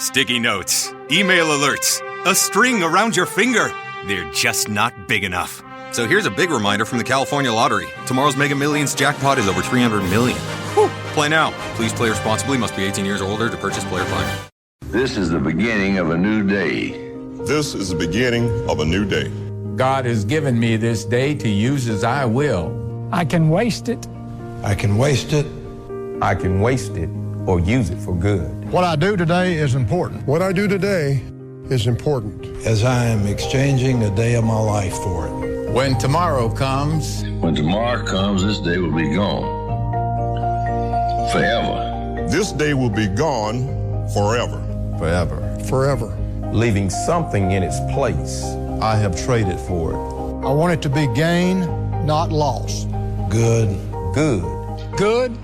Sticky notes, email alerts, a string around your finger. They're just not big enough. So here's a big reminder from the California Lottery. Tomorrow's Mega Millions jackpot is over $300 million. Whew. Play now. Please play responsibly. Must be 18 years or older to purchase player flag. This is the beginning of a new day. This is the beginning of a new day. God has given me this day to use as I will. I can waste it. I can waste it. I can waste it or use it for good. What I do today is important. What I do today is important. As I am exchanging a day of my life for it. When tomorrow comes, When tomorrow comes, this day will be gone. Forever. This day will be gone forever. forever, Forever. leaving something in its place. I have traded for it. I want it to be gain, not loss. Good. Good. Good,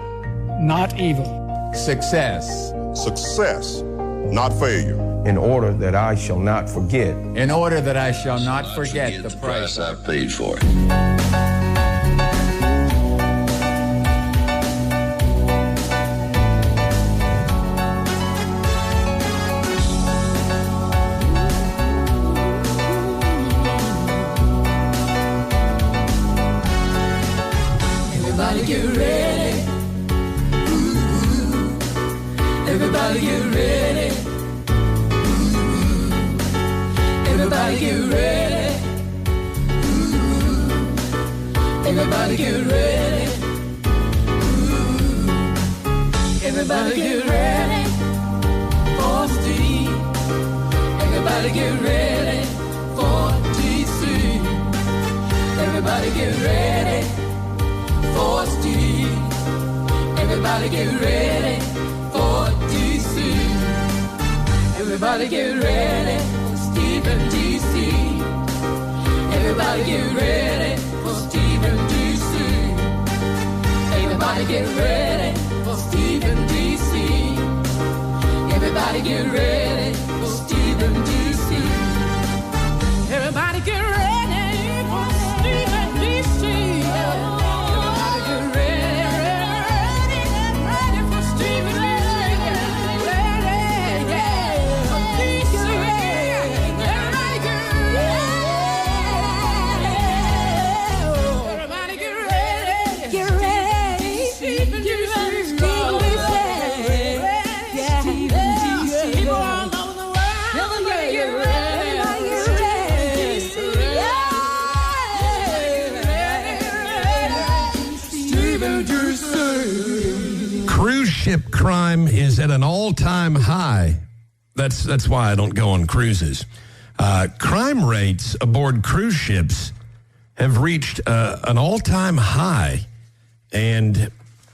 not evil. Success. Success, not failure. In order that I shall not forget. In order that I shall not forget the price I paid for it. Everybody get ready. Ooh. Everybody get ready. Everybody get ready. Ooh. Everybody get ready. Ooh. Everybody get ready for Steve. Everybody get ready for DC. Everybody get ready for Steve. Everybody get ready for DC. Everybody get ready for Steve and DC. Everybody get ready for Steve and DC. Everybody get ready for Steve and DC. Everybody get ready for Steve and DC. Everybody get ready for Steve and DC. Everybody get ready, ready for Steve and DC. Cruise ship crime is at an all-time high. That's why I don't go on cruises. Crime rates aboard cruise ships have reached an all-time high, and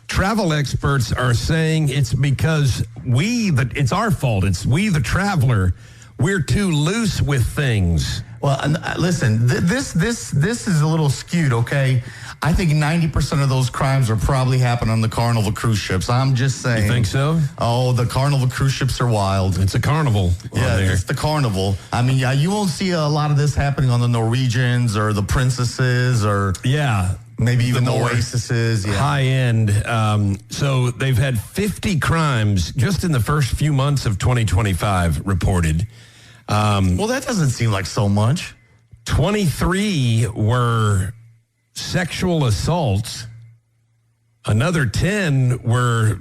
travel experts are saying it's because it's our fault. It's we, the traveler, we're too loose with things. Well, listen, this is a little skewed, okay? I think 90% of those crimes are probably happening on the Carnival cruise ships. I'm just saying. You think so? Oh, the Carnival cruise ships are wild. It's a carnival. Yeah, it's the Carnival. I mean, you won't see a lot of this happening on the Norwegians or the Princesses or maybe even the Oasises. Yeah. High end. So they've had 50 crimes just in the first few months of 2025 reported. Well, that doesn't seem like so much. 23 were sexual assaults. Another 10 were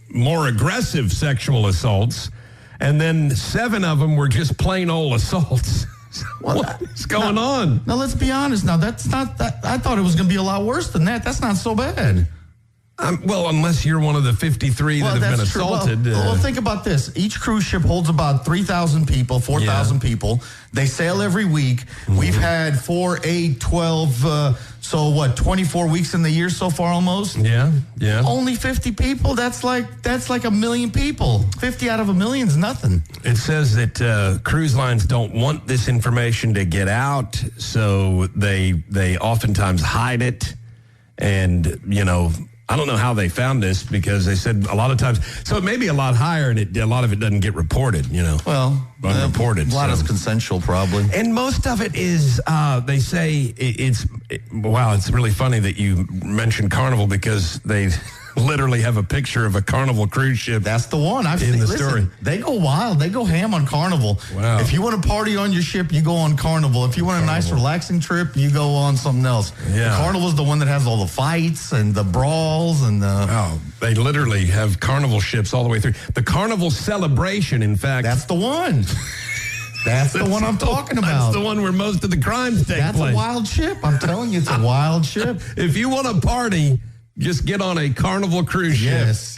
more aggressive sexual assaults. And then 7 of them were just plain old assaults. What's going on? Now, let's be honest. Now, that's not that. I thought it was going to be a lot worse than that. That's not so bad. Well, unless you're one of the 53 that have been assaulted. Well, think about this. Each cruise ship holds about 3,000 people, 4,000 people. They sail every week. Mm-hmm. We've had 4, 8, 12, 24 weeks in the year so far almost? Yeah. Only 50 people? That's like a million people. 50 out of a million is nothing. It says that cruise lines don't want this information to get out, so they oftentimes hide it. And, I don't know how they found this because they said a lot of times, so it may be a lot higher and a lot of it doesn't get reported, Well, unreported. A lot is consensual probably. And most of it is, they say it's really funny that you mentioned Carnival because they literally have a picture of a Carnival cruise ship. That's the one. I've seen the listen, story. They go wild. They go ham on Carnival. Wow. If you want to party on your ship, you go on Carnival. If you want a nice relaxing trip, you go on something else. Yeah. The Carnival's the one that has all the fights and the brawls and the... Oh, they literally have Carnival ships all the way through. The Carnival Celebration, in fact. That's the one. That's the one I'm talking about. That's the one where most of the crimes take place. That's a wild ship. I'm telling you, it's a wild ship. If you want to party, just get on a Carnival cruise ship. Yes.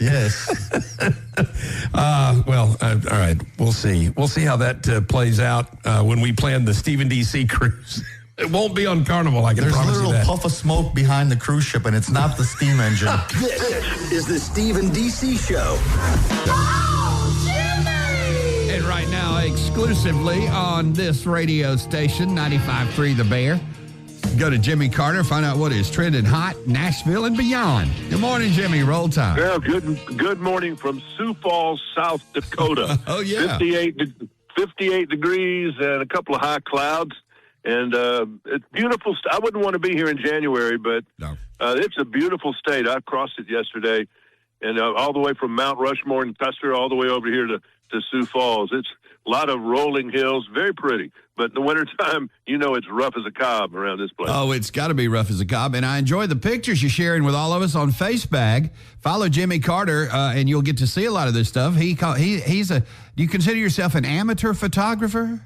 All right. We'll see. We'll see how that plays out when we plan the Stephen D.C. cruise. It won't be on Carnival, I can promise you that. There's a little puff of smoke behind the cruise ship, and it's not the steam engine. This is the Stephen D.C. Show. And right now, exclusively on this radio station, 95.3 The Bear. Go to Jimmy Carter, find out what is trending hot, Nashville and beyond. Good morning, Jimmy. Roll time. Well, good morning from Sioux Falls, South Dakota. Oh, yeah. 58 degrees and a couple of high clouds. And it's beautiful. I wouldn't want to be here in January, but it's a beautiful state. I crossed it yesterday, and all the way from Mount Rushmore and Custer all the way over here to Sioux Falls. It's a lot of rolling hills, very pretty. But in the wintertime, it's rough as a cob around this place. Oh, it's got to be rough as a cob. And I enjoy the pictures you're sharing with all of us on Facebag. Follow Jimmy Carter, and you'll get to see a lot of this stuff. Do you consider yourself an amateur photographer?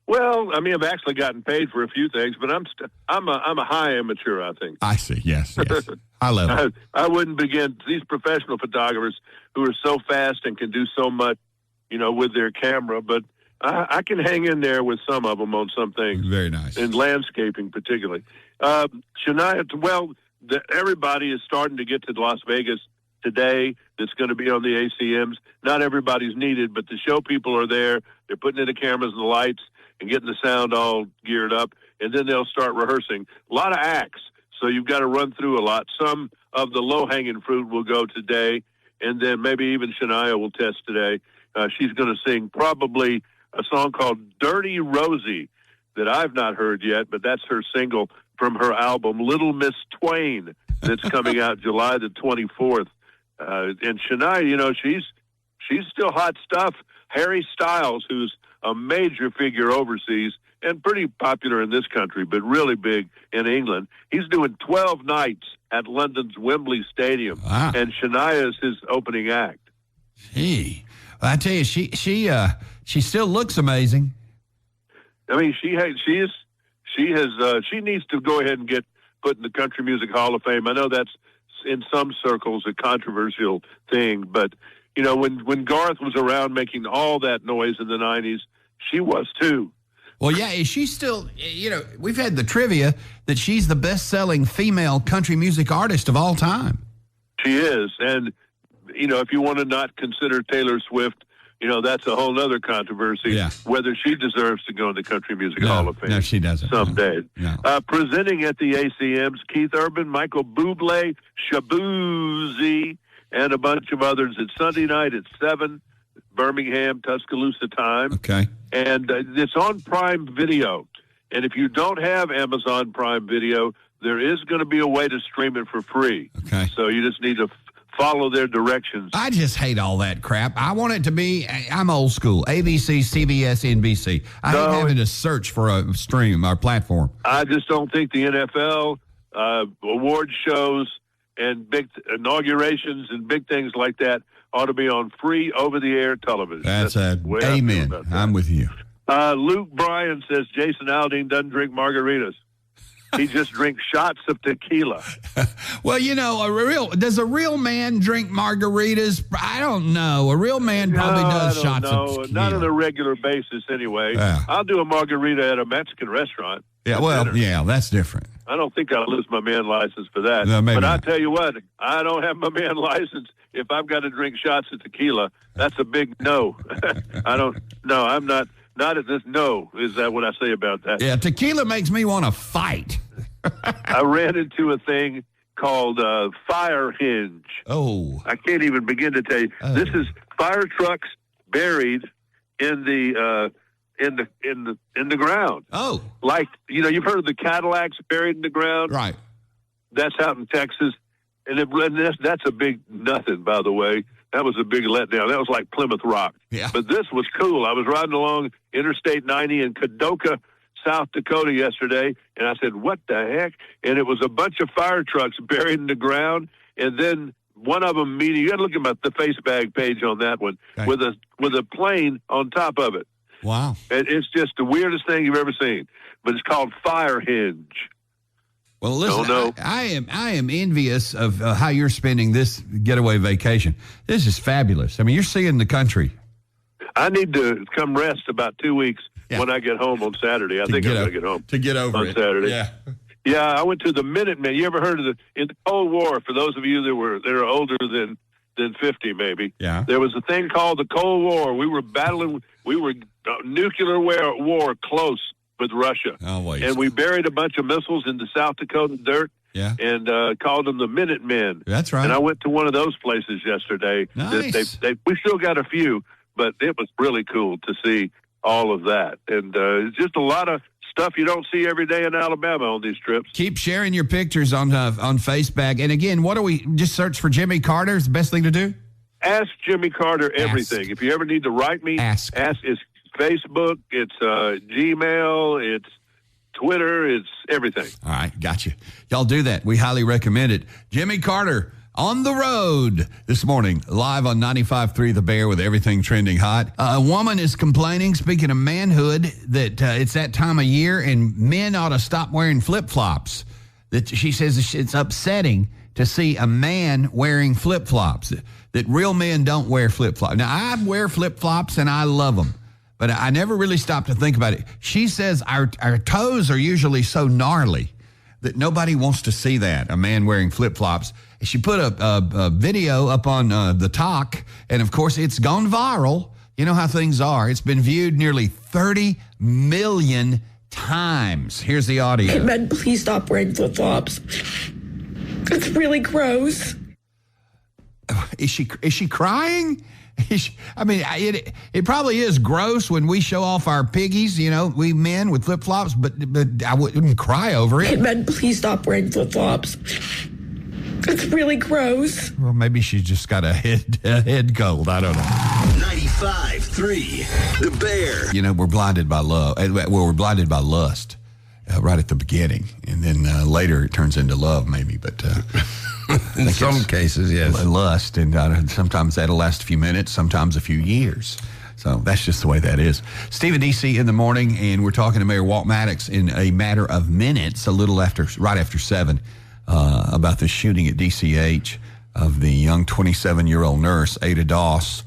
Well, I mean, I've actually gotten paid for a few things, but I'm a high amateur, I think. I see. Yes. High level. I wouldn't begin. These professional photographers who are so fast and can do so much, with their camera, but I can hang in there with some of them on some things. Very nice. In landscaping, particularly. Shania, everybody is starting to get to Las Vegas today. That's going to be on the ACMs. Not everybody's needed, but the show people are there. They're putting in the cameras and the lights and getting the sound all geared up, and then they'll start rehearsing. A lot of acts, so you've got to run through a lot. Some of the low-hanging fruit will go today, and then maybe even Shania will test today. She's going to sing probably a song called Dirty Rosie that I've not heard yet, but that's her single from her album Little Miss Twain that's coming out July the 24th. And Shania, she's still hot stuff. Harry Styles, who's a major figure overseas and pretty popular in this country, but really big in England. He's doing 12 nights at London's Wembley Stadium, and Shania is his opening act. Gee, I tell you, she still looks amazing. I mean, she needs to go ahead and get put in the Country Music Hall of Fame. I know that's in some circles a controversial thing, but when Garth was around making all that noise in the 90s, she was too. Well, yeah, is she still, we've had the trivia that she's the best-selling female country music artist of all time. She is. And, if you want to not consider Taylor Swift, that's a whole other controversy, whether she deserves to go in the Country Music Hall of Fame. No, she doesn't. Someday. No. Presenting at the ACMs, Keith Urban, Michael Bublé, Shabuzi, and a bunch of others. It's Sunday night at 7, Birmingham, Tuscaloosa time. Okay. And it's on Prime Video. And if you don't have Amazon Prime Video, there is going to be a way to stream it for free. Okay. So you just need to follow their directions. I just hate all that crap. I want it to be, I'm old school, ABC, CBS, NBC. I hate having to search for a stream or platform. I just don't think the NFL, award shows, and big inaugurations and big things like that ought to be on free over-the-air television. That's amen. I'm with you. Luke Bryan says Jason Aldean doesn't drink margaritas. He just drinks shots of tequila. Well, does a real man drink margaritas? I don't know. A real man probably does shots of tequila. Not on a regular basis anyway. Yeah. I'll do a margarita at a Mexican restaurant. Yeah, that's different. I don't think I'll lose my man license for that. No, maybe but I not. tell you what, I don't have my man license. If I've got to drink shots of tequila, that's a big no. I'm not at this no. Is that what I say about that? Yeah, tequila makes me want to fight. I ran into a thing called Fire Hinge. Oh. I can't even begin to tell you. This is fire trucks buried in the ground. Oh. Like, you've heard of the Cadillacs buried in the ground? Right. That's out in Texas. that's a big nothing, by the way. That was a big letdown. That was like Plymouth Rock. Yeah. But this was cool. I was riding along Interstate 90 in Kadoka, South Dakota yesterday, and I said, what the heck? And it was a bunch of fire trucks buried in the ground, and then one of them meeting. You got to look at the Facebag page on that one, okay, with a plane on top of it. Wow. And it's just the weirdest thing you've ever seen. But it's called Fire Hinge. Well, listen, I am envious of how you're spending this getaway vacation. This is fabulous. I mean, you're seeing the country. I need to come rest about 2 weeks when I get home on Saturday. I think I'm going to get home to get over on it. Saturday. Yeah. Yeah, I went to the Minutemen. You ever heard of in the Cold War? For those of you that are older than 50, maybe. Yeah. There was a thing called the Cold War. We were battling. We were nuclear war close with Russia. Oh, wait. And we buried a bunch of missiles in the South Dakota dirt. Yeah. And called them the Minutemen. That's right. And I went to one of those places yesterday. Nice. We still got a few, but it was really cool to see all of that. And it's just a lot of stuff you don't see every day in Alabama on these trips. Keep sharing your pictures on Facebook. And again, what do we just search for Jimmy Carter is the best thing to do? Ask Jimmy Carter everything. If you ever need to write me, ask. It's Facebook, it's Gmail, it's Twitter, it's everything. All right, gotcha. Y'all do that. We highly recommend it. Jimmy Carter on the road this morning, live on 95.3 The Bear with everything trending hot. A woman is complaining, speaking of manhood, that it's that time of year and men ought to stop wearing flip-flops. That she says it's upsetting to see a man wearing flip-flops, that real men don't wear flip-flops. Now, I wear flip-flops and I love them, but I never really stopped to think about it. She says our toes are usually so gnarly that nobody wants to see that, a man wearing flip-flops. She put a video up on the talk, and of course, it's gone viral. You know how things are. It's been viewed nearly 30 million times. Here's the audio. Hey, men, please stop wearing flip-flops. It's really gross. Is she crying? It probably is gross when we show off our piggies, we men with flip-flops, but I wouldn't cry over it. Hey, men, please stop wearing flip-flops. It's really gross. Well, maybe she's just got a head cold. I don't know. 95.3 The Bear. We're blinded by love. Well, we're blinded by lust right at the beginning, and then later it turns into love, maybe. But in some cases, yes, lust, and sometimes that'll last a few minutes, sometimes a few years. So that's just the way that is. Steve and DC in the morning, and we're talking to Mayor Walt Maddox in a matter of minutes, right after 7. About the shooting at DCH of the young 27-year-old nurse, Ada Doss,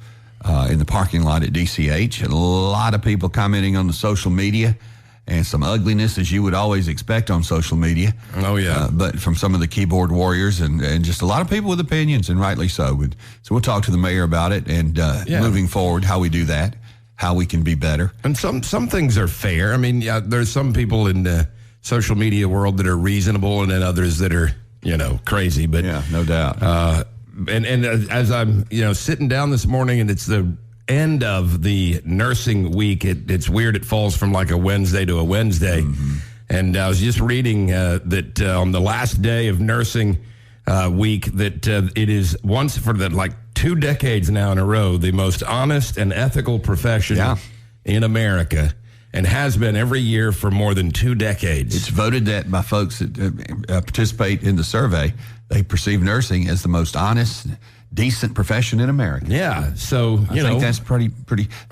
in the parking lot at DCH. A lot of people commenting on the social media, and some ugliness, as you would always expect on social media. Oh, yeah. But from some of the keyboard warriors and just a lot of people with opinions, and rightly so. So we'll talk to the mayor about it and moving forward, how we do that, how we can be better. And some things are fair. I mean, there's some people in the social media world that are reasonable, and then others that are, crazy. But yeah, no doubt. And as I'm, sitting down this morning, and it's the end of the nursing week. It's weird. It falls from like a Wednesday to a Wednesday. Mm-hmm. And I was just reading that on the last day of nursing week, that it is once for 2 decades now in a row, the most honest and ethical profession in America. And has been every year for more than 2 decades. It's voted that by folks that participate in the survey. They perceive nursing as the most honest, decent profession in America. Yeah, so I think that's pretty.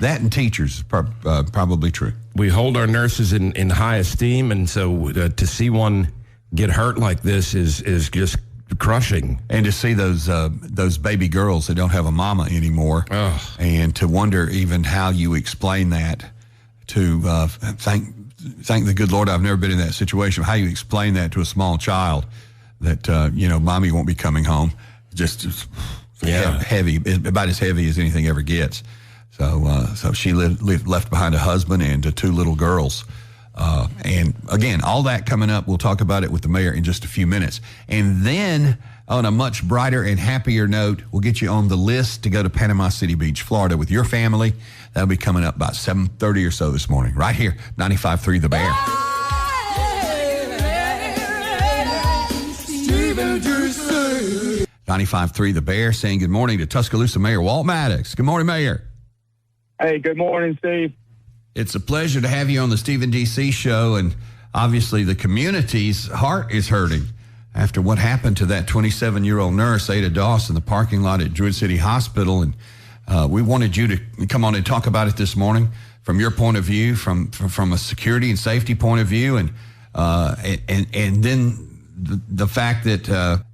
That and teachers probably true. We hold our nurses in high esteem, and so to see one get hurt like this is just crushing. And to see those baby girls that don't have a mama anymore, and to wonder even how you explain that. To thank the good Lord I've never been in that situation. How you explain that to a small child that, mommy won't be coming home. Just heavy, about as heavy as anything ever gets. So she left behind a husband and 2 little girls. And again, all that coming up. We'll talk about it with the mayor in just a few minutes. And then on a much brighter and happier note, we'll get you on the list to go to Panama City Beach, Florida with your family. That'll be coming up about 7:30 or so this morning, right here, 95.3 The Bear. 95.3 The Bear, saying good morning to Tuscaloosa Mayor Walt Maddox. Good morning, Mayor. Hey, good morning, Steve. It's a pleasure to have you on the Stephen D.C. show, and obviously the community's heart is hurting after what happened to that 27-year-old nurse, Ada Doss, in the parking lot at Druid City Hospital, and we wanted you to come on and talk about it this morning from your point of view, from a security and safety point of view, and then the fact that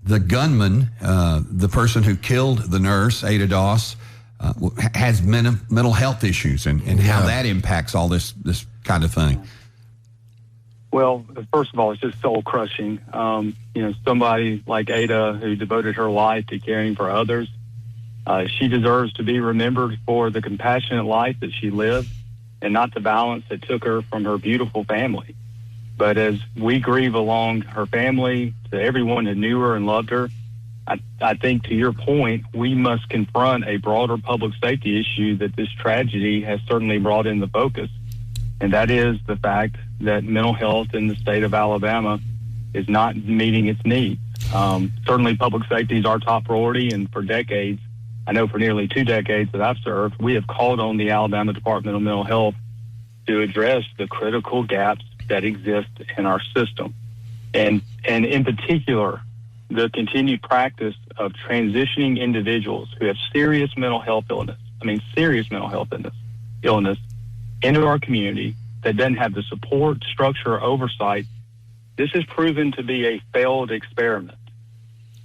the gunman, the person who killed the nurse, Ada Doss, has mental health issues and how that impacts all this kind of thing. Well, first of all, it's just soul crushing. Somebody like Ada who devoted her life to caring for others, she deserves to be remembered for the compassionate life that she lived and not the violence that took her from her beautiful family. But as we grieve along her family, to everyone who knew her and loved her, I think to your point, we must confront a broader public safety issue that this tragedy has certainly brought into focus. And that is the fact that mental health in the state of Alabama is not meeting its needs. Certainly public safety is our top priority, and for decades, I know for nearly 2 decades that I've served, we have called on the Alabama Department of Mental Health to address the critical gaps that exist in our system. And in particular, the continued practice of transitioning individuals who have serious mental health illness into our community that doesn't have the support, structure, or oversight. This has proven to be a failed experiment.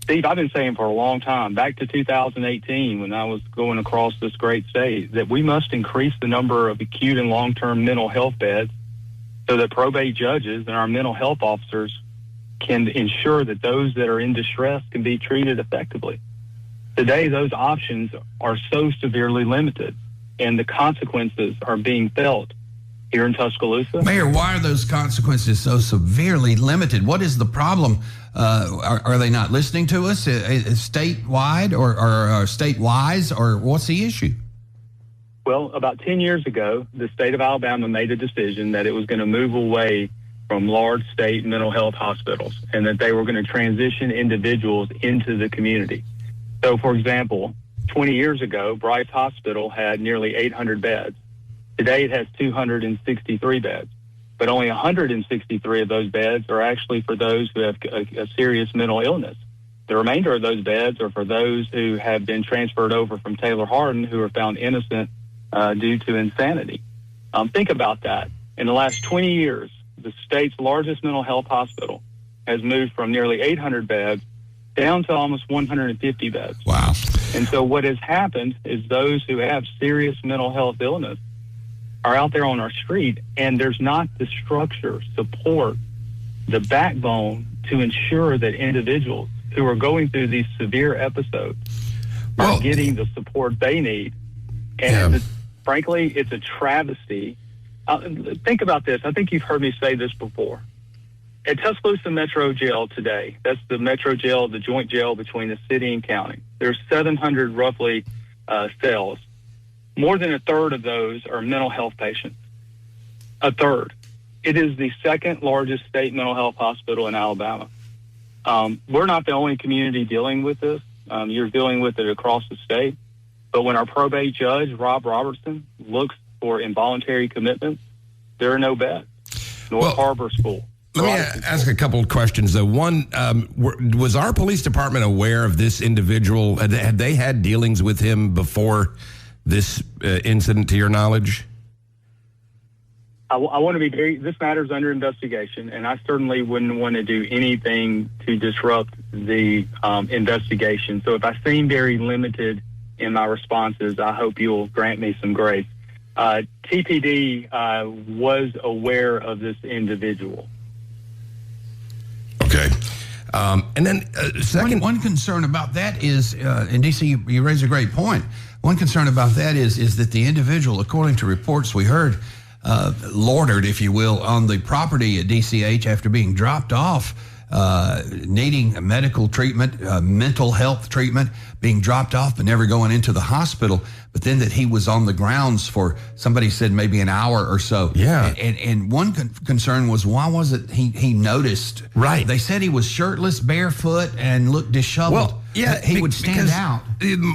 Steve, I've been saying for a long time, back to 2018 when I was going across this great state, that we must increase the number of acute and long-term mental health beds so that probate judges and our mental health officers can ensure that those that are in distress can be treated effectively. Today, those options are so severely limited, and the consequences are being felt here in Tuscaloosa. Mayor, why are those consequences so severely limited? What is the problem? Are they not listening to us statewide or state-wise, or what's the issue? Well, about 10 years ago, the state of Alabama made a decision that it was going to move away from large state mental health hospitals and that they were going to transition individuals into the community. So, for example, 20 years ago, Bryce Hospital had nearly 800 beds. Today it has 263 beds, but only 163 of those beds are actually for those who have a serious mental illness. The remainder of those beds are for those who have been transferred over from Taylor Hardin who are found innocent due to insanity. Think about that. In the last 20 years, the state's largest mental health hospital has moved from nearly 800 beds down to almost 150 beds. Wow. And so what has happened is those who have serious mental health illness are out there on our street, and there's not the structure, support, the backbone to ensure that individuals who are going through these severe episodes are getting the support they need. And frankly, it's a travesty. Think about this. I think you've heard me say this before. At Tuscaloosa Metro Jail today, that's the Metro Jail, the joint jail between the city and county, there's 700 roughly cells. More than a third of those are mental health patients. A third. It is the second largest state mental health hospital in Alabama. We're not the only community dealing with this. You're dealing with it across the state. But when our probate judge, Rob Robertson, looks for involuntary commitments, there are no beds. North Harbor School. Let me ask a couple of questions, though. One, was our police department aware of this individual? Had they had dealings with him before this incident, to your knowledge? I want to be very, this matter is under investigation, and I certainly wouldn't want to do anything to disrupt the investigation. So if I seem very limited in my responses, I hope you'll grant me some grace. TPD was aware of this individual. Okay. And then second... One concern about that is, and DC, you raise a great point. One concern about that is that the individual, according to reports we heard, loitered, if you will, on the property at DCH after being dropped off, needing medical treatment, mental health treatment, being dropped off but never going into the hospital, but then that he was on the grounds for, somebody said, maybe an hour or so. Yeah. And one concern was, why was it he noticed? Right. They said he was shirtless, barefoot, and looked disheveled. Well, Yeah, he would stand because out.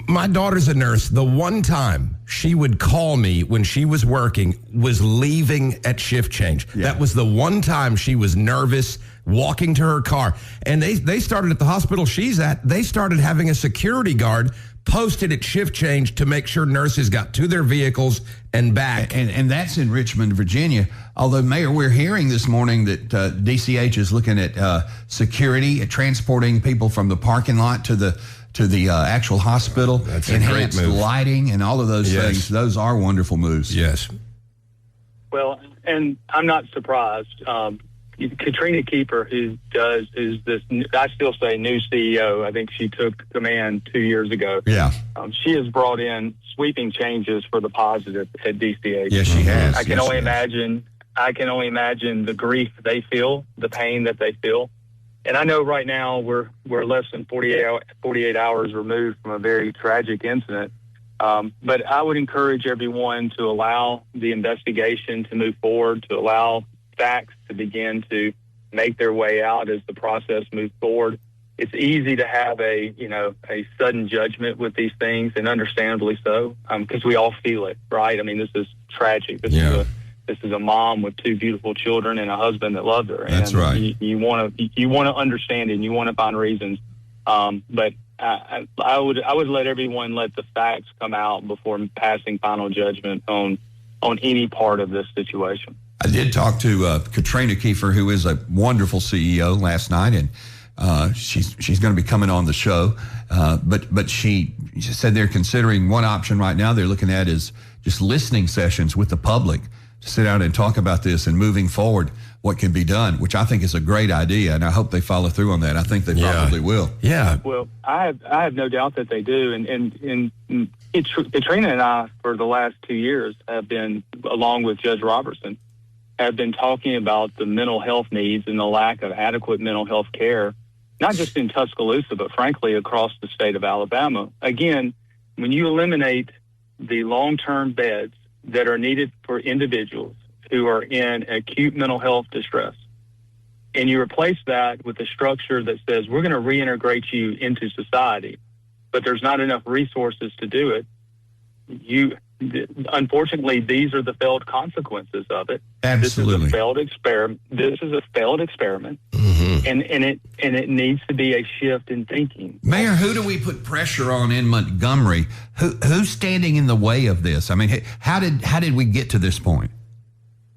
My daughter's a nurse. The one time she would call me when she was working was leaving at shift change. Yeah. That was the one time she was nervous walking to her car. And they started at the hospital she's at, they started having a security guard posted at shift change to make sure nurses got to their vehicles and back. And that's in Richmond, Virginia. Although, Mayor, we're hearing this morning that DCH is looking at security, at transporting people from the parking lot to the actual hospital. That's a great enhanced move. lighting and all of those Yes. things. Those are wonderful moves. Yes. Well, and I'm not surprised. Katrina Keeper, is this, I still say, new CEO. I think she took command 2 years ago. Yeah. She has brought in sweeping changes for the positive at DCH. Yes, she has. I can only imagine the grief they feel, the pain that they feel. And I know right now we're less than 48 hours removed from a very tragic incident. But I would encourage everyone to allow the investigation to move forward, to allow facts to begin to make their way out as the process moves forward. It's easy to have a sudden judgment with these things, and understandably so, because we all feel it, right? I mean, this is tragic. This is a mom with two beautiful children and a husband that loved her. That's and right. You want to understand it, and you want to find reasons. But I would let everyone let the facts come out before passing final judgment on any part of this situation. I did talk to Katrina Kiefer, who is a wonderful CEO, last night, and she's going to be coming on the show. But she said they're considering one option right now they're looking at is just listening sessions with the public to sit down and talk about this and moving forward what can be done, which I think is a great idea, and I hope they follow through on that. I think they probably will. Yeah. Well, I have no doubt that they do, and Katrina and I, for the last 2 years, have been, along with Judge Robertson, have been talking about the mental health needs and the lack of adequate mental health care, not just in Tuscaloosa, but frankly across the state of Alabama. Again, when you eliminate the long-term beds that are needed for individuals who are in acute mental health distress, and you replace that with a structure that says we're going to reintegrate you into society, but there's not enough resources to do it, unfortunately, these are the failed consequences of it. Absolutely. This is a failed experiment. And it needs to be a shift in thinking. Mayor, who do we put pressure on in Montgomery? Who's standing in the way of this? I mean, how did we get to this point?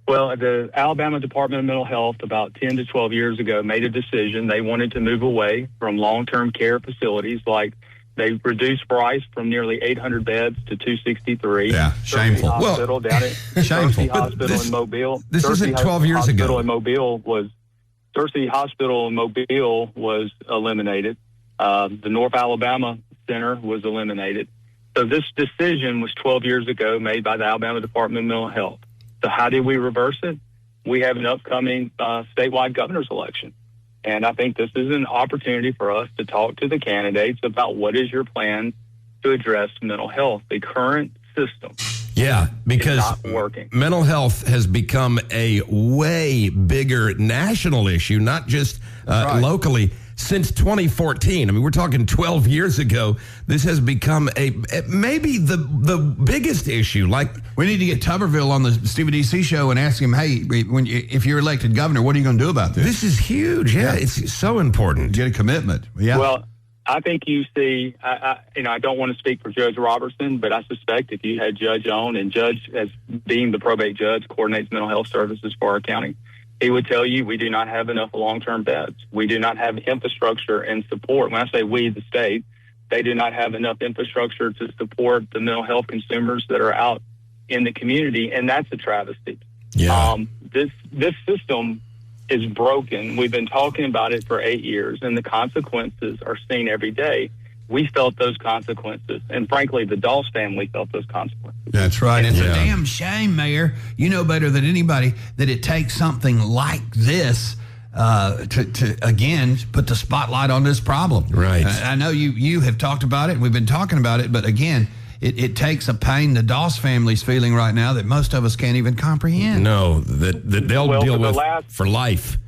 Well, the Alabama Department of Mental Health about 10 to 12 years ago made a decision. They wanted to move away from long-term care facilities. Like, they reduced Bryce from nearly 800 beds to 263. Yeah, shameful. Hospital down at shameful. Searcy Hospital in Mobile. This isn't 12 years ago. Searcy Hospital in Mobile was eliminated. The North Alabama Center was eliminated. So this decision was 12 years ago made by the Alabama Department of Mental Health. So how did we reverse it? We have an upcoming statewide governor's election. And I think this is an opportunity for us to talk to the candidates about what is your plan to address mental health. The current system because is not working. Mental health has become a way bigger national issue, not just locally. Since 2014, I mean, we're talking 12 years ago, this has become maybe the biggest issue. Like, we need to get Tuberville on the Stephen D.C. show and ask him, hey, if you're elected governor, what are you going to do about this? This is huge. Yeah, it's so important. Get a commitment. Yeah. Well, I think you see, I don't want to speak for Judge Robertson, but I suspect if you had Judge on, and Judge, as being the probate judge, coordinates mental health services for our county, he would tell you we do not have enough long-term beds. We do not have infrastructure and support. When I say we, the state, they do not have enough infrastructure to support the mental health consumers that are out in the community, and that's a travesty. Yeah. This system is broken. We've been talking about it for 8 years, and the consequences are seen every day. We felt those consequences, and frankly, the Dawes family felt those consequences. That's right. It's a damn shame, Mayor. You know better than anybody that it takes something like this to again put the spotlight on this problem. Right. I know you have talked about it. We've been talking about it, but again, it takes a pain the Dawes family's feeling right now that most of us can't even comprehend. No, that they'll deal with for life.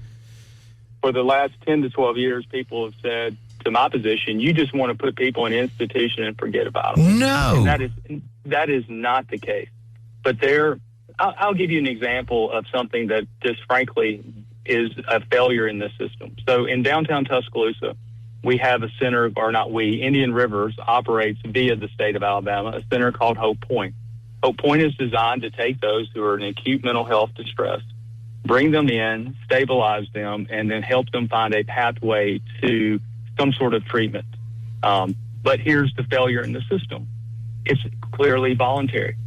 For the last 10 to 12 years, people have said to my position, you just want to put people in an institution and forget about them. No. And that is not the case. But I'll give you an example of something that just frankly is a failure in this system. So in downtown Tuscaloosa, we have a center, Indian Rivers operates via the state of Alabama, a center called Hope Point. Hope Point is designed to take those who are in acute mental health distress, bring them in, stabilize them, and then help them find a pathway to some sort of treatment. But here's the failure in the system. It's clearly voluntary.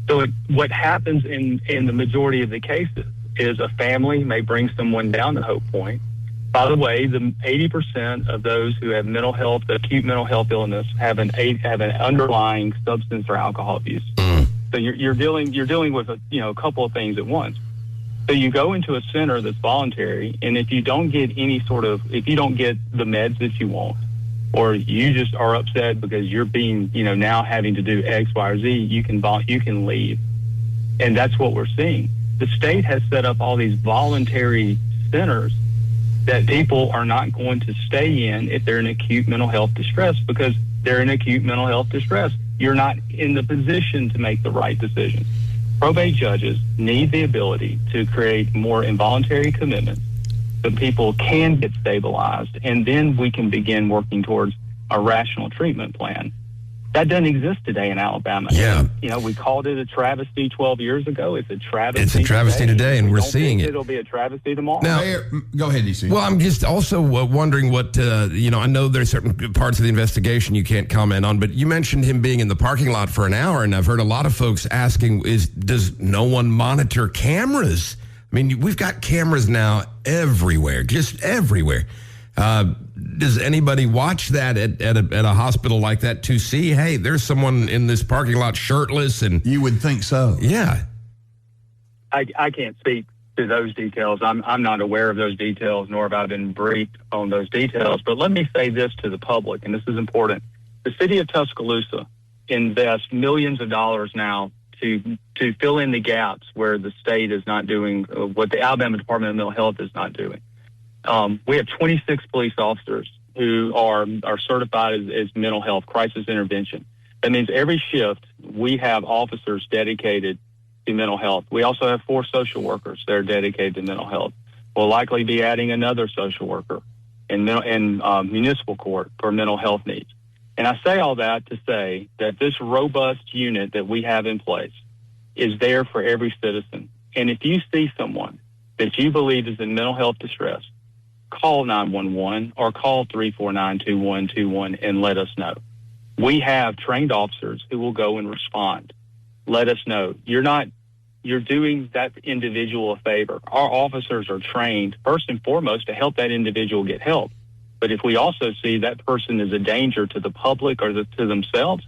So what happens in the majority of the cases is a family may bring someone down to Hope Point. By the way, the 80% of those who have acute mental health illness have an underlying substance or alcohol abuse. So you're dealing with a couple of things at once. So you go into a center that's voluntary, and if you don't get the meds that you want, or you just are upset because you're being now having to do X, Y, or Z, you can leave, and that's what we're seeing. The state has set up all these voluntary centers that people are not going to stay in if they're in acute mental health distress, because they're in acute mental health distress. You're not in the position to make the right decision. Probate judges need the ability to create more involuntary commitments so people can get stabilized, and then we can begin working towards a rational treatment plan. That doesn't exist today in Alabama. Yeah. We called it a travesty 12 years ago. It's a travesty. It's a travesty today, and we're seeing it. It'll be a travesty tomorrow. Now, go ahead, DC. Well, I'm just also wondering what, I know there's certain parts of the investigation you can't comment on, but you mentioned him being in the parking lot for an hour, and I've heard a lot of folks asking, does no one monitor cameras? I mean, we've got cameras now everywhere, just everywhere. Does anybody watch that at a hospital like that to see, hey, there's someone in this parking lot shirtless? And you would think so. Yeah. I can't speak to those details. I'm not aware of those details, nor have I been briefed on those details. But let me say this to the public, and this is important. The city of Tuscaloosa invests millions of dollars now to fill in the gaps where the state is not doing what the Alabama Department of Mental Health is not doing. We have 26 police officers who are certified as mental health crisis intervention. That means every shift we have officers dedicated to mental health. We also have 4 social workers that are dedicated to mental health. We'll likely be adding another social worker in municipal court for mental health needs. And I say all that to say that this robust unit that we have in place is there for every citizen. And if you see someone that you believe is in mental health distress, call 911 or call 349-2121 and let us know. We have trained officers who will go and respond. Let us know. You're doing that individual a favor. Our officers are trained, first and foremost, to help that individual get help. But if we also see that person is a danger to the public or to themselves,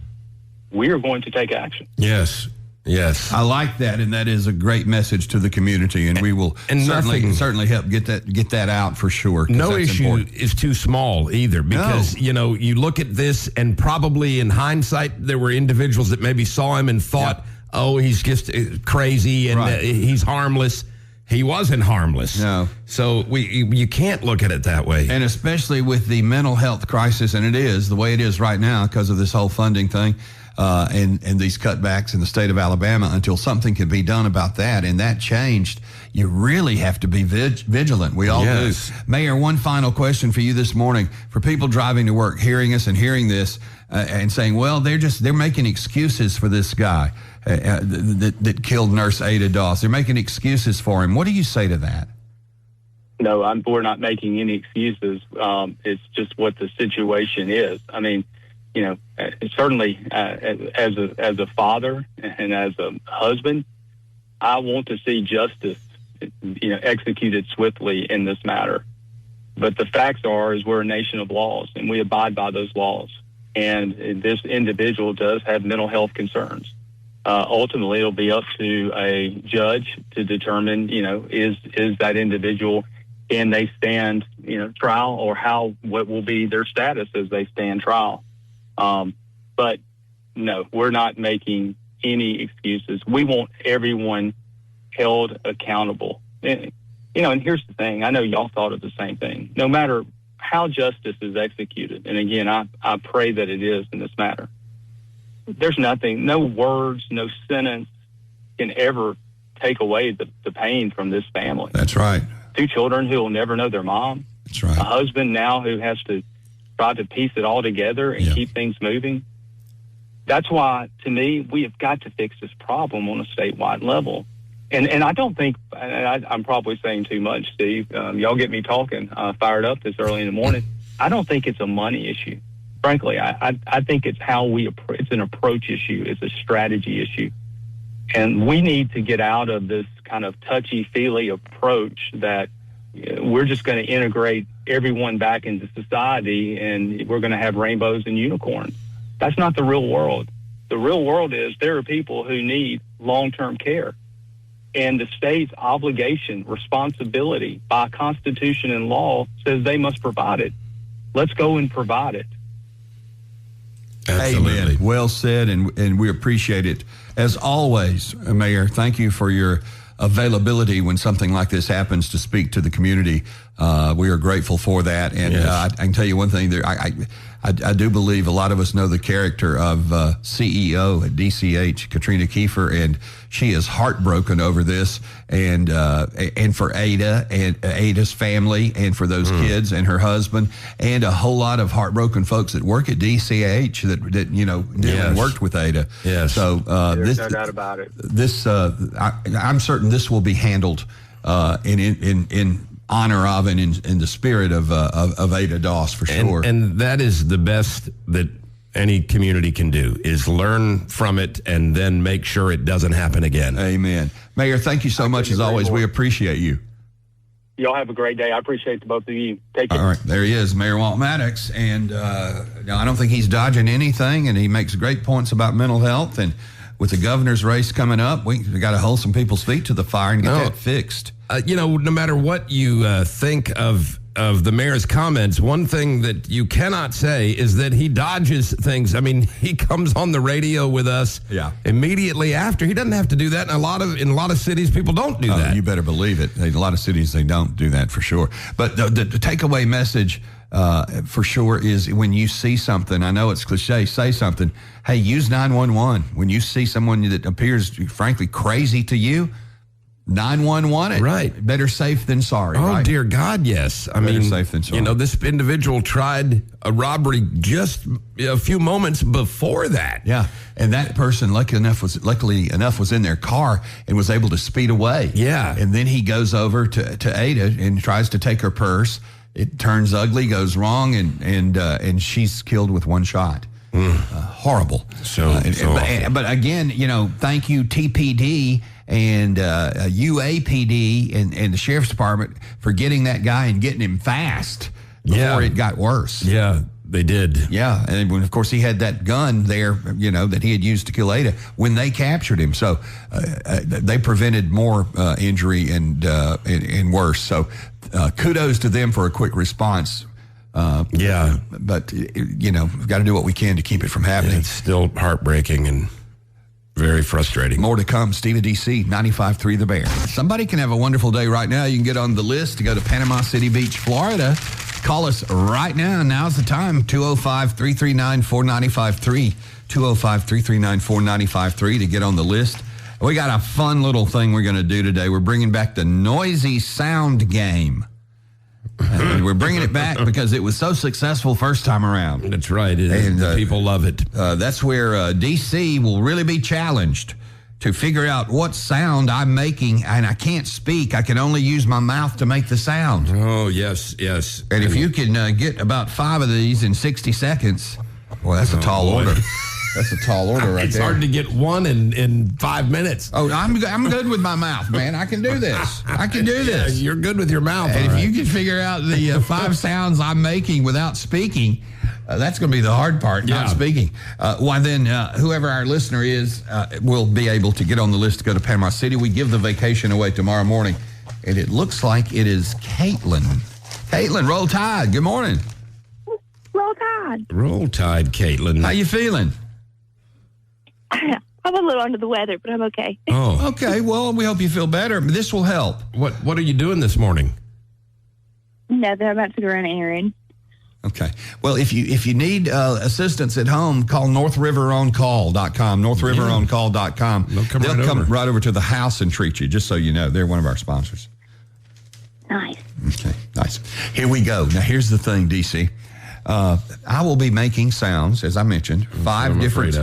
we are going to take action. Yes. Yes. I like that, and that is a great message to the community, and we will certainly help get that out for sure. No issue is too small either, because, you look at this and probably in hindsight, there were individuals that maybe saw him and thought, oh, he's just crazy and he's harmless. He wasn't harmless. No. So you can't look at it that way. And especially with the mental health crisis, and it is the way it is right now because of this whole funding thing. And these cutbacks in the state of Alabama, until something can be done about that, and that changed, you really have to be vigilant. We all do. Mayor, one final question for you this morning. For people driving to work, hearing us and hearing this, and saying, well, they're making excuses for this guy that killed Nurse Ada Doss. They're making excuses for him. What do you say to that? No, we're not making any excuses. It's just what the situation is. I mean, certainly as a father and as a husband, I want to see justice, executed swiftly in this matter. But the facts is we're a nation of laws, and we abide by those laws. And this individual does have mental health concerns. Ultimately, it'll be up to a judge to determine, is that individual, can they stand, trial, or what will be their status as they stand trial. But no, we're not making any excuses. We want everyone held accountable. And here's the thing. I know y'all thought of the same thing. No matter how justice is executed, and again, I pray that it is in this matter, there's nothing, no words, no sentence can ever take away the pain from this family. That's right. 2 children who will never know their mom. That's right. A husband now who has to try to piece it all together and keep things moving. That's why, to me, we have got to fix this problem on a statewide level. And I don't think, and I'm probably saying too much, Steve. Y'all get me talking, fired up this early in the morning. I don't think it's a money issue. Frankly, I think it's it's an approach issue. It's a strategy issue. And we need to get out of this kind of touchy-feely approach that we're just going to integrate everyone back into society and we're going to have rainbows and unicorns. That's not the real world. The real world is there are people who need long-term care. And the state's obligation, responsibility by Constitution and law says they must provide it. Let's go and provide it. Absolutely. Amen. Well said, and we appreciate it. As always, Mayor, thank you for your availability when something like this happens to speak to the community. We are grateful for that. And I can tell you one thing. I do believe a lot of us know the character of CEO at DCH, Katrina Kiefer, and she is heartbroken over this, and for Ada and Ada's family, and for those kids and her husband, and a whole lot of heartbroken folks that work at DCH that knew and worked with Ada. Yes. So there's no doubt about it. I'm certain this will be handled in honor of and in the spirit of Ada Doss, for sure. And that is the best that any community can do, is learn from it and then make sure it doesn't happen again. Amen. Mayor, thank you so much as always. We appreciate you. Y'all have a great day. I appreciate the both of you. Take care. All right, there he is, Mayor Walt Maddox, and I don't think he's dodging anything, and he makes great points about mental health, and with the governor's race coming up, we got to hold some people's feet to the fire and get that fixed. No matter what you think of the mayor's comments, one thing that you cannot say is that he dodges things. I mean, he comes on the radio with us immediately after. He doesn't have to do that. In a lot of cities, people don't do that. You better believe it. In a lot of cities, they don't do that for sure. But the takeaway message for sure is when you see something, I know it's cliche, say something. Hey, use 911. When you see someone that appears, frankly, crazy to you, 911 it. Right. Better safe than sorry. Oh, right? Dear God, yes. I mean, safe than sorry. This individual tried a robbery just a few moments before that. Yeah. And that person, luckily enough, was in their car and was able to speed away. Yeah. And then he goes over to Ada and tries to take her purse. It turns ugly, goes wrong, and she's killed with one shot. Horrible. But again, thank you, TPD and UAPD and the Sheriff's Department for getting that guy and getting him fast before it got worse. Yeah, they did. Yeah, and of course he had that gun there, that he had used to kill Ada when they captured him. So they prevented more injury and worse. So kudos to them for a quick response. But we've got to do what we can to keep it from happening. It's still heartbreaking and very frustrating. More to come. Steve at DC, 95.3 The Bear. Somebody can have a wonderful day right now. You can get on the list to go to Panama City Beach, Florida. Call us right now. Now's the time. 205-339-4953. 205-339-4953 to get on the list. We got a fun little thing we're going to do today. We're bringing back the noisy sound game. And we're bringing it back because it was so successful first time around. That's right. People love it. That's where DC will really be challenged to figure out what sound I'm making, and I can't speak. I can only use my mouth to make the sound. Oh, yes. And if you can get about 5 of these in 60 seconds, well, that's a tall order. That's a tall order right it's there. It's hard to get one in 5 minutes. Oh, I'm good with my mouth, man. I can do this. Yeah, you're good with your mouth. And if you can figure out the 5 sounds I'm making without speaking, that's going to be the hard part, not speaking. Then whoever our listener is will be able to get on the list to go to Panama City. We give the vacation away tomorrow morning, and it looks like it is Caitlin. Caitlin, roll tide. Good morning. Roll tide. Roll tide, Caitlin. How you feeling? I'm a little under the weather, but I'm okay. Oh, okay. Well, we hope you feel better. This will help. What are you doing this morning? Nothing. I'm about to go run an errand. Okay. Well, if you need assistance at home, call NorthRiverOnCall.com. NorthRiverOnCall.com. They'll come right over to the house and treat you, just so you know. They're one of our sponsors. Nice. Okay, nice. Here we go. Now, here's the thing, DC. I will be making sounds, as I mentioned, five different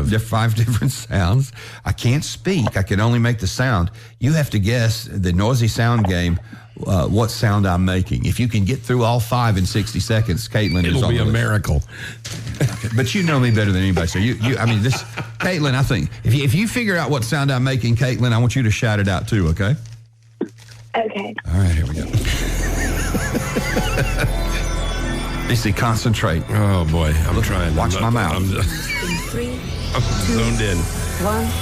sounds. I can't speak. I can only make the sound. You have to guess the noisy sound game. What sound I'm making. If you can get through all 5 in 60 seconds, Caitlin is on the list. It'll be a miracle. Okay. But you know me better than anybody. So Caitlin, I think if you figure out what sound I'm making, Caitlin, I want you to shout it out too. Okay. Okay. All right, here we go. DC, concentrate. Oh boy, I'm trying. Watch my mouth. In 3, I'm zoned in. 1.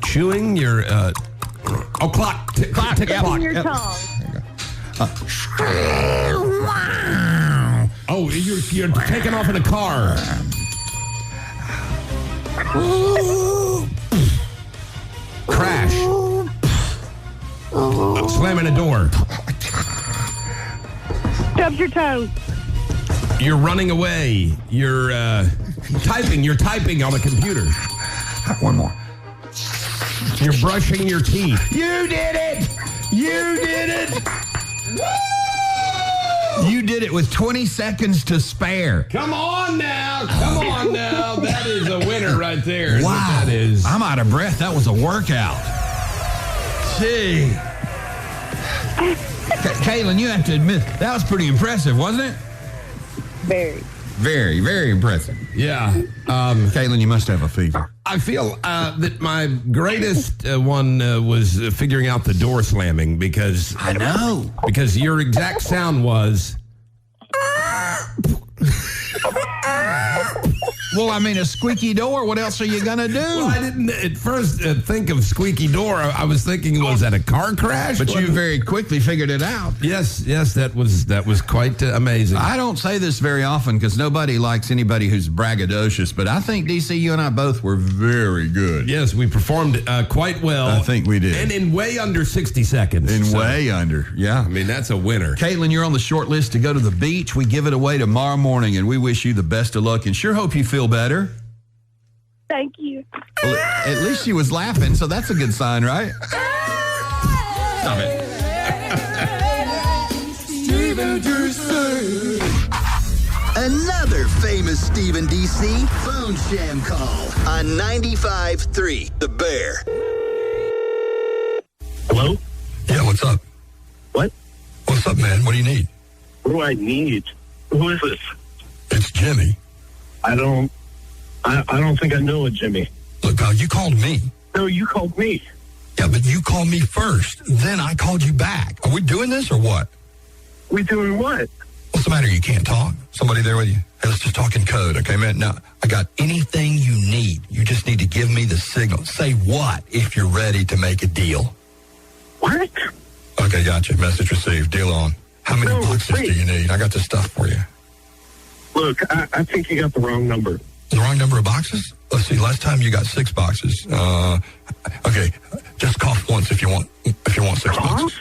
Chewing your clock. Clock. Tick clock. Your tongue. Oh, you're taking off in a car. Crash. Slamming a door. Stub your toe. You're running away. You're typing. You're typing on a computer. One more. You're brushing your teeth. You did it! You did it! You did it with 20 seconds to spare. Come on now. Come on now. That is a winner right there. Wow. That is. I'm out of breath. That was a workout. Gee. Caitlin, you have to admit, that was pretty impressive, wasn't it? Very. Very, very impressive. Yeah. Caitlin, you must have a fever. I feel that my greatest one was figuring out the door slamming because I know. Because your exact sound was. Well, I mean, a squeaky door. What else are you going to do? Well, I didn't at first think of squeaky door. I was thinking, was that a car crash? But you very quickly figured it out. Yes, that was quite amazing. I don't say this very often because nobody likes anybody who's braggadocious, but I think, DC, you and I both were very good. Yes, we performed quite well. I think we did. And in way under 60 seconds. Way under, yeah. I mean, that's a winner. Caitlin, you're on the short list to go to the beach. We give it away tomorrow morning, and we wish you the best of luck and sure hope you feel better. Thank you. Well, at least she was laughing, so that's a good sign, right? Stop it. Another famous Stephen DC phone sham call on 95.3 The Bear. Hello? Yeah, what's up? What? What's up, man? What do you need? What do I need? Who is this? It's Jimmy. I don't think I know a Jimmy. Look, pal, you called me. No, you called me. Yeah, but you called me first. Then I called you back. Are we doing this or what? We doing what? What's the matter? You can't talk? Somebody there with you? Hey, let's just talk in code, okay, man? Now, I got anything you need. You just need to give me the signal. Say what if you're ready to make a deal. What? Okay, gotcha. Message received. Deal on. How many boxes do you need? I got the stuff for you. Look, I think you got the wrong number. The wrong number of boxes? Let's see. Last time you got 6 boxes. Okay, just cough once if you want 6 boxes.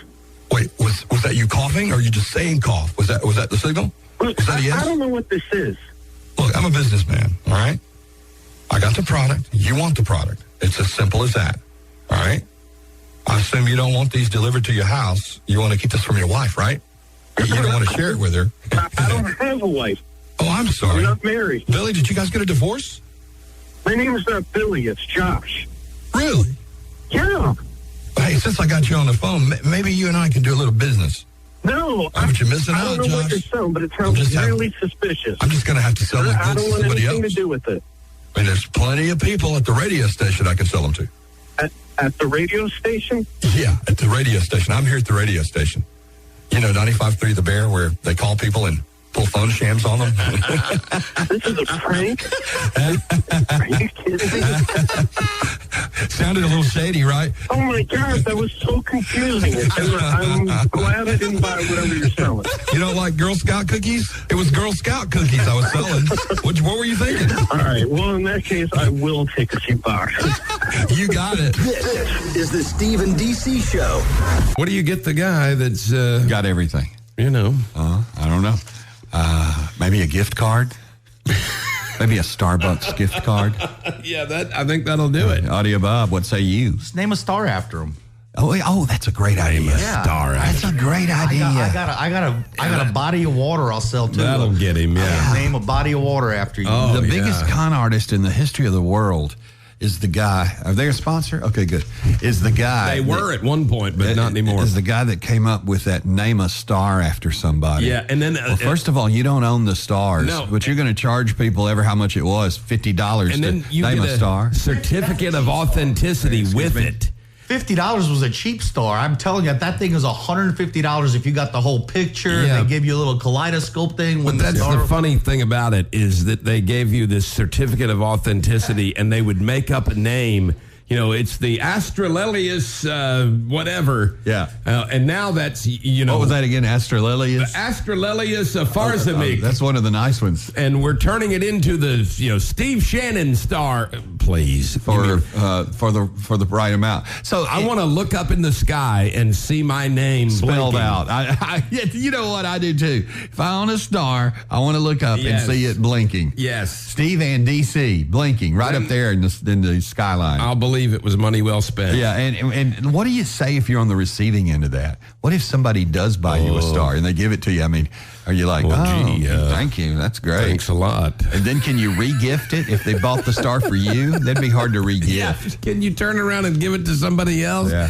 Wait, was that you coughing or are you just saying cough? Was that the signal? Look, was that a yes? I don't know what this is. Look, I'm a businessman, all right? I got the product. You want the product. It's as simple as that, all right? I assume you don't want these delivered to your house. You want to keep this from your wife, right? You don't want to share it with her. I don't have a wife. Oh, I'm sorry. I'm not married. Billy, did you guys get a divorce? My name is not Billy. It's Josh. Really? Yeah. Hey, since I got you on the phone, maybe you and I can do a little business. No. But you're missing I out, don't know Josh. what you're selling, but it sounds really suspicious. I'm just going to have to sell my I goods don't to want somebody anything else. to do with it. I mean, there's plenty of people at the radio station I can sell them to. At the radio station? Yeah, at the radio station. I'm here at the radio station. You know, 95.3 The Bear, where they call people and pull phone shams on them. This is a prank? Are you kidding me? sounded a little shady, right? Oh my gosh, that was so confusing. I'm glad I didn't buy whatever you're selling. You don't like Girl Scout cookies? It was Girl Scout cookies I was selling. What were you thinking? All right, well, in that case, I will take a few boxes. You got it. This is the Stephen DC Show. What do you get the guy that's got everything? You know, I don't know. Maybe a gift card. Maybe a Starbucks gift card. Yeah, I think that'll do it. Audio Bob, what say you? Just name a star after him. Oh, that's a great idea. Star. That's a great idea. I got a body of water I'll sell too. That'll get him. Yeah. Name a body of water after you. The biggest con artist in the history of the world is the guy. Are they a sponsor? Okay, good. Is the guy. They were at one point, but not anymore. Is the guy that came up with that name a star after somebody. Yeah, and then. Well, first of all, you don't own the stars. No. But you're going to charge people ever how much it was, $50 and then to you name get a star. Certificate of authenticity with it. $50 was a cheap star. I'm telling you, that thing is $150 if you got the whole picture. Yeah. And they give you a little kaleidoscope thing. But that's the funny thing about it is that they gave you this certificate of authenticity, and they would make up a name. You know, it's the Astralelius whatever. Yeah. And now that's, you know. What was that again? Astralelius? Astralelius Farzamik. That's one of the nice ones. And we're turning it into the, Steve Shannon star. Please. For the right amount. So I want to look up in the sky and see my name spelled blinking. out. You know what I do too? If I own a star, I want to look up and see it blinking. Yes. Steve and DC blinking right up there in the skyline. I'll believe it was money well spent. Yeah, and what do you say if you're on the receiving end of that? What if somebody does buy you a star and they give it to you? I mean, are you like, thank you, that's great. Thanks a lot. And then can you re-gift it if they bought the star for you? That'd be hard to re-gift. Yeah. Can you turn around and give it to somebody else? Yeah.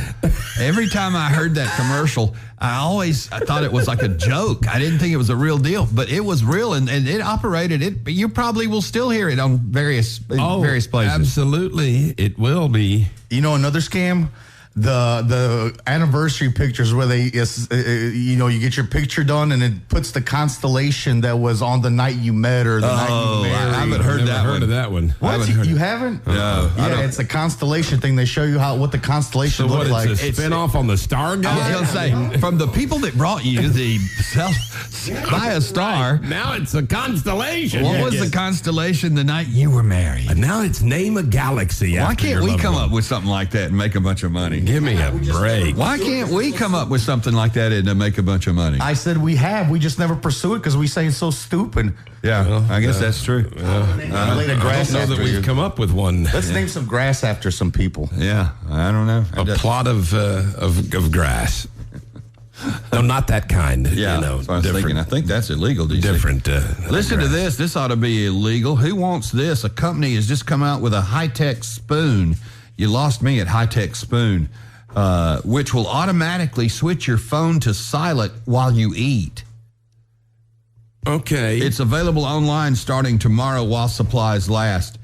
Every time I heard that commercial, I thought it was like a joke. I didn't think it was a real deal, but it was real and it operated. You probably will still hear it on various places. Absolutely, it will be. You know another scam? The anniversary pictures where they you get your picture done and it puts the constellation that was on the night you met or the night you married. I haven't heard of that one. What? You haven't? No. Yeah, it's a constellation thing. They show you what the constellation looks like. It's a spin-off on the Star Guy? I was going to say, from the people that brought you the buy a star. Now it's a constellation. What was the constellation the night you were married? And now it's name a galaxy. Why can't we come up with something like that and make a bunch of money? Give me a break. Why can't we come up with something like that and make a bunch of money? I said we have. We just never pursue it because we say it's so stupid. Yeah, well, I guess that's true. I don't know that we've come up with one. Let's name some grass after some people. Yeah, I don't know. A plot of grass. No, not that kind. Yeah, that's what I was thinking. I think that's illegal. Different. Listen to this. This ought to be illegal. Who wants this? A company has just come out with a high-tech spoon. You lost me at high-tech spoon, which will automatically switch your phone to silent while you eat. Okay. It's available online starting tomorrow while supplies last.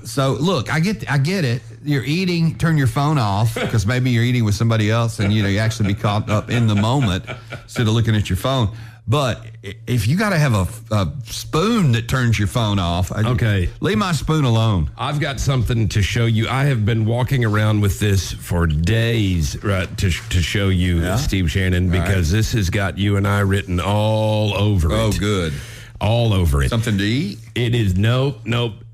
So look, I get it. You're eating, turn your phone off because maybe you're eating with somebody else and you actually be caught up in the moment instead of looking at your phone. But if you got to have a spoon that turns your phone off, okay, leave my spoon alone. I've got something to show you. I have been walking around with this for days to show you, Steve Shannon, because this has got you and I written all over it. Oh, good. All over it. Something to eat? It is, nope.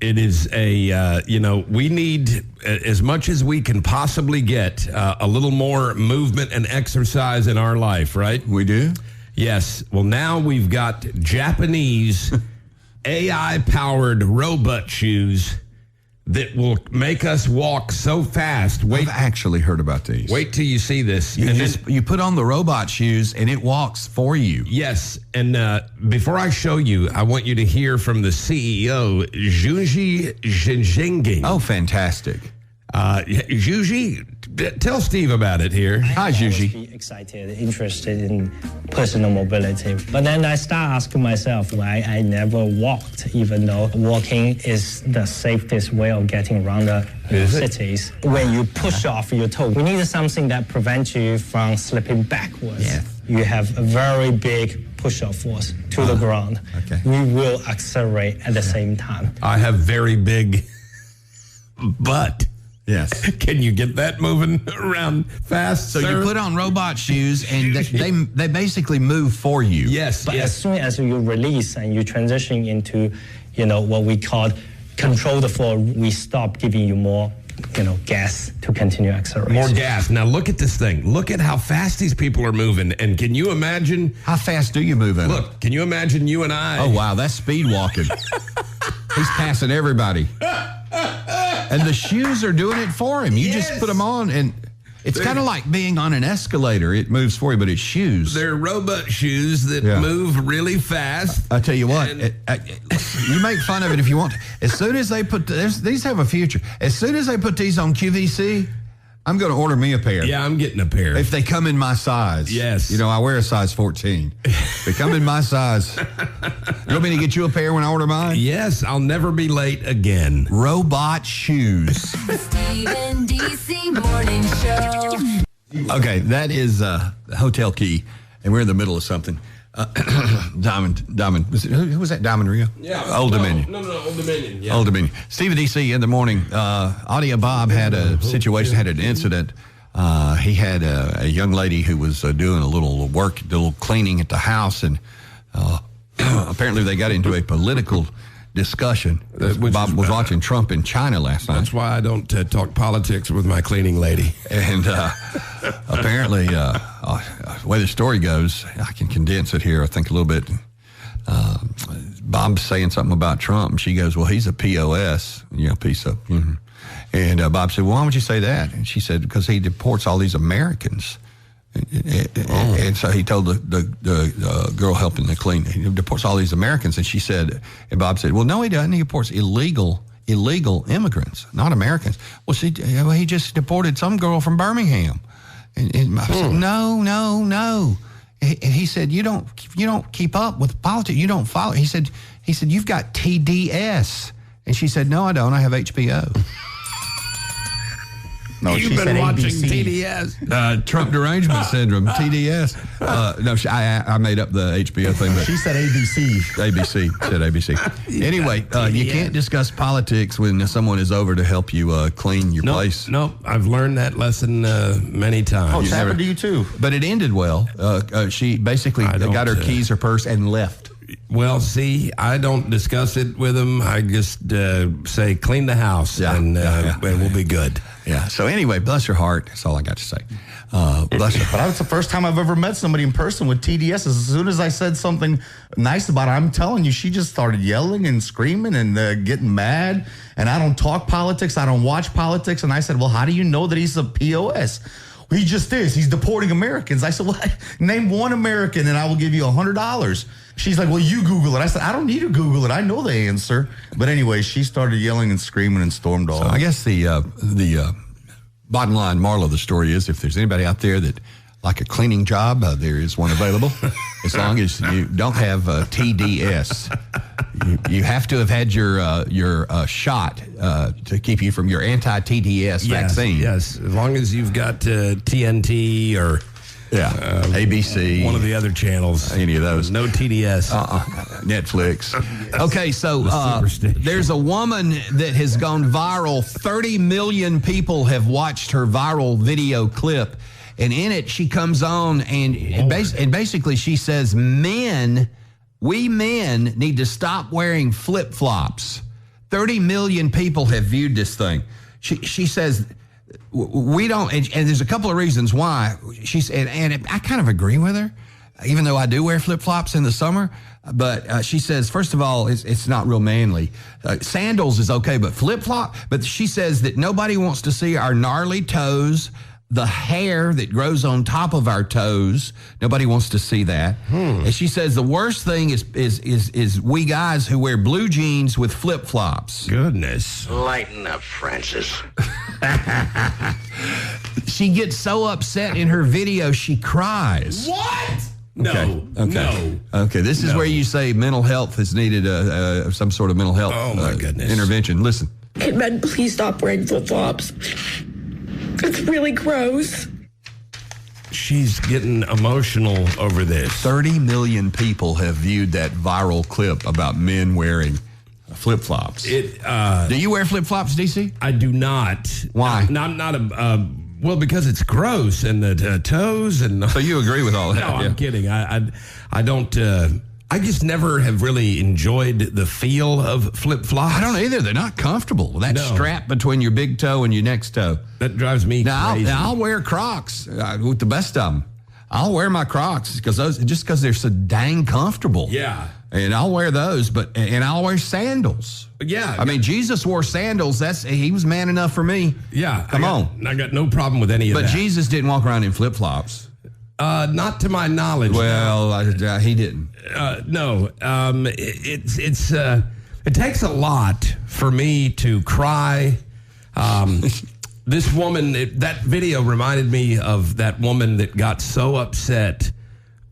It is we need, as much as we can possibly get, a little more movement and exercise in our life, right? We do? Yes. Well, now we've got Japanese AI-powered robot shoes that will make us walk so fast. I've actually heard about these. Wait till you see this. You put on the robot shoes and it walks for you. Yes. And before I show you, I want you to hear from the CEO, Junji Jinjinging. Oh, fantastic. Juji, tell Steve about it here. Hi, Juji. Excited, interested in personal mobility. But then I start asking myself why I never walked, even though walking is the safest way of getting around the cities. When you push off your toe, we need something that prevents you from slipping backwards. Yeah. You have a very big push-off force to the ground. Okay. We will accelerate at the same time. I have very big butt. Yes. Can you get that moving around fast? So you put on robot shoes, and they basically move for you. Yes. But as soon as you release and you transition into, what we call control the flow, we stop giving you more, gas to continue acceleration. More gas. Now look at this thing. Look at how fast these people are moving. And can you imagine? How fast do you move in? Look, can you imagine you and I? Oh, wow, that's speed walking. He's passing everybody. And the shoes are doing it for him. You just put them on, and it's kind of like being on an escalator. It moves for you, but it's shoes. They're robot shoes that move really fast. I tell you what, you make fun of it if you want to. As soon as they put these have a future. As soon as they put these on QVC, I'm going to order me a pair. Yeah, I'm getting a pair. If they come in my size. Yes. I wear a size 14. If they come in my size. You want me to get you a pair when I order mine? Yes, I'll never be late again. Robot shoes. Stephen DC Morning Show. Okay, that is Hotel Key, and we're in the middle of something. Diamond. Who was that? Diamond Rio? Yeah. Old Dominion. No, Old Dominion. Yeah. Old Dominion. Stephen DC in the morning. Audio Bob had a situation, had an incident. He had a young lady who was doing a little work, a little cleaning at the house, and apparently they got into a political discussion. Bob was watching Trump in China last night. That's why I don't talk politics with my cleaning lady. And apparently, the way the story goes, I can condense it here, I think, a little bit. Bob's saying something about Trump, and she goes, well, he's a POS, piece of. Mm-hmm. And Bob said, well, why would you say that? And she said, because he deports all these Americans. And so he told the girl helping to clean, he deports all these Americans. And she said, and Bob said, well, no, he doesn't. He deports illegal immigrants, not Americans. Well, he just deported some girl from Birmingham. And I said, no. And he said, you don't keep up with politics. You don't follow. He said, you've got TDS. And she said, no, I don't. I have HBO. No, you've been watching TDS. Trump derangement syndrome, TDS. I made up the HBO thing. But she said ABC. ABC, said ABC. Anyway, you can't discuss politics when someone is over to help you clean your place. No, I've learned that lesson many times. Oh, it's happened to you too. But it ended well. She basically got her keys, her purse, and left. Well, see, I don't discuss it with them. I just say, clean the house, and we'll be good. Yeah. So anyway, bless her heart. That's all I got to say. Bless her. But that was the first time I've ever met somebody in person with TDS. As soon as I said something nice about it, I'm telling you, she just started yelling and screaming and getting mad. And I don't talk politics. I don't watch politics. And I said, well, how do you know that he's a POS? Well, he just is. He's deporting Americans. I said, well, name one American and I will give you $100. She's like, well, you Google it. I said, I don't need to Google it. I know the answer. But anyway, she started yelling and screaming and stormed off. So I guess the bottom line moral of the story is, if there's anybody out there that like a cleaning job, there is one available. As long as you don't have TDS. You have to have had your shot to keep you from your anti-TDS vaccine. Yes, as long as you've got TNT or ABC, one of the other channels, any of those. No TDS, Netflix. Okay, so there's a woman that has gone viral. 30 million people have watched her viral video clip, and in it she comes on and basically she says, we men need to stop wearing flip-flops. 30 million people have viewed this thing. She says, we don't, and there's a couple of reasons why. She said, and I kind of agree with her, even though I do wear flip-flops in the summer. But she says, first of all, it's not real manly. Sandals is okay, but flip-flop. But she says that nobody wants to see our gnarly toes, the hair that grows on top of our toes. Nobody wants to see that. And she says the worst thing is we guys who wear blue jeans with flip-flops. Goodness. Lighten up, Francis. She gets so upset in her video, she cries. What? Okay. This is where you say mental health is needed, some sort of mental health intervention. Listen. Hey, men, please stop wearing flip-flops. It's really gross. She's getting emotional over this. 30 million people have viewed that viral clip about men wearing flip-flops. Do you wear flip-flops, DC? I do not. Why? Well, because it's gross and the toes and. So you agree with all that? No, I'm kidding. I don't. I just never have really enjoyed the feel of flip-flops. I don't either. They're not comfortable. That strap between your big toe and your next toe. That drives me crazy. I'll wear Crocs with the best of them. I'll wear my Crocs because they're so dang comfortable. Yeah. And I'll wear those, and I'll wear sandals. Yeah. I mean, Jesus wore sandals. He was man enough for me. Yeah. Come on. I got no problem with any of that. But Jesus didn't walk around in flip-flops. Not to my knowledge. Well, he didn't. No. It takes a lot for me to cry. This woman, that video reminded me of that woman that got so upset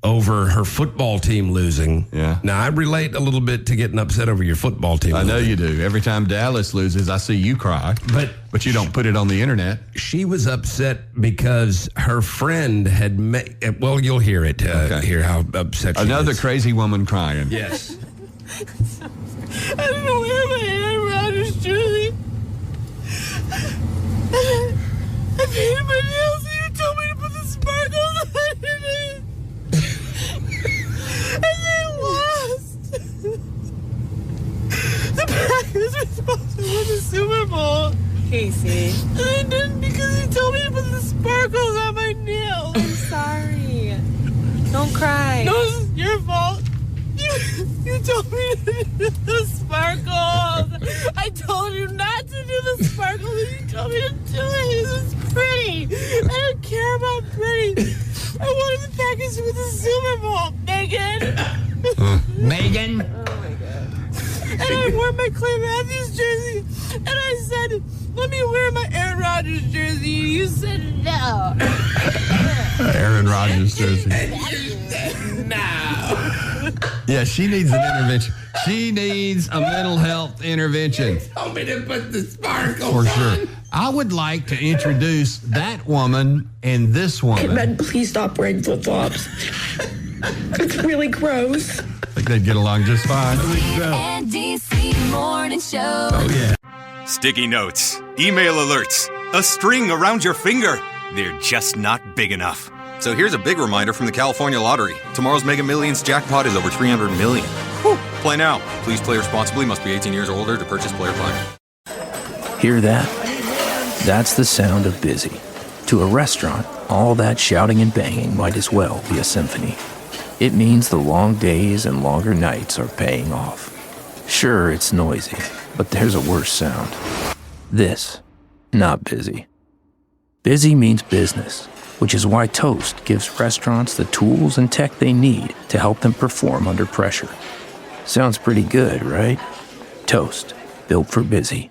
over her football team losing. Yeah. Now, I relate a little bit to getting upset over your football team. I know you do. Every time Dallas loses, I see you cry. But you don't put it on the internet. She was upset because her friend had made. Well, you'll hear it. Hear how upset she Another is. crazy woman crying. Yes. I don't know where my Aaron Rodgers jersey. I painted my nails and you told me to put the sparkles on it. And they lost. The Packers were supposed to win the Super Bowl. Casey. And they didn't because he told me to put the sparkles on my nails. I'm sorry. Don't cry. No, it's your fault. You told me to do the sparkles. I told you not to do the sparkles, and you told me to do it. It was pretty. I don't care about pretty. I wanted the Packers to win the Super Bowl, Megan. Megan? Oh, my God. And I wore my Clay Matthews jersey, and I said, let me wear my Aaron Rodgers jersey. You said no. Aaron Rodgers jersey. No. Yeah, she needs an intervention. She needs a mental health intervention. Told me to put the sparkles For sure. I would like to introduce that woman and this woman. Hey, Ben, please stop wearing flip-flops. It's really gross. I think they'd get along just fine. NDC Morning Show. Oh, yeah. Sticky notes, email alerts, a string around your finger. They're just not big enough. So here's a big reminder from the California Lottery. Tomorrow's Mega Millions jackpot is over $300 million. Whew. Play now. Please play responsibly. Must be 18 years or older to purchase player flag. Hear that? That's the sound of busy. To a restaurant, all that shouting and banging might as well be a symphony. It means the long days and longer nights are paying off. Sure, it's noisy, but there's a worse sound. This, not busy. Busy means business, which is why Toast gives restaurants the tools and tech they need to help them perform under pressure. Sounds pretty good, right? Toast, built for busy.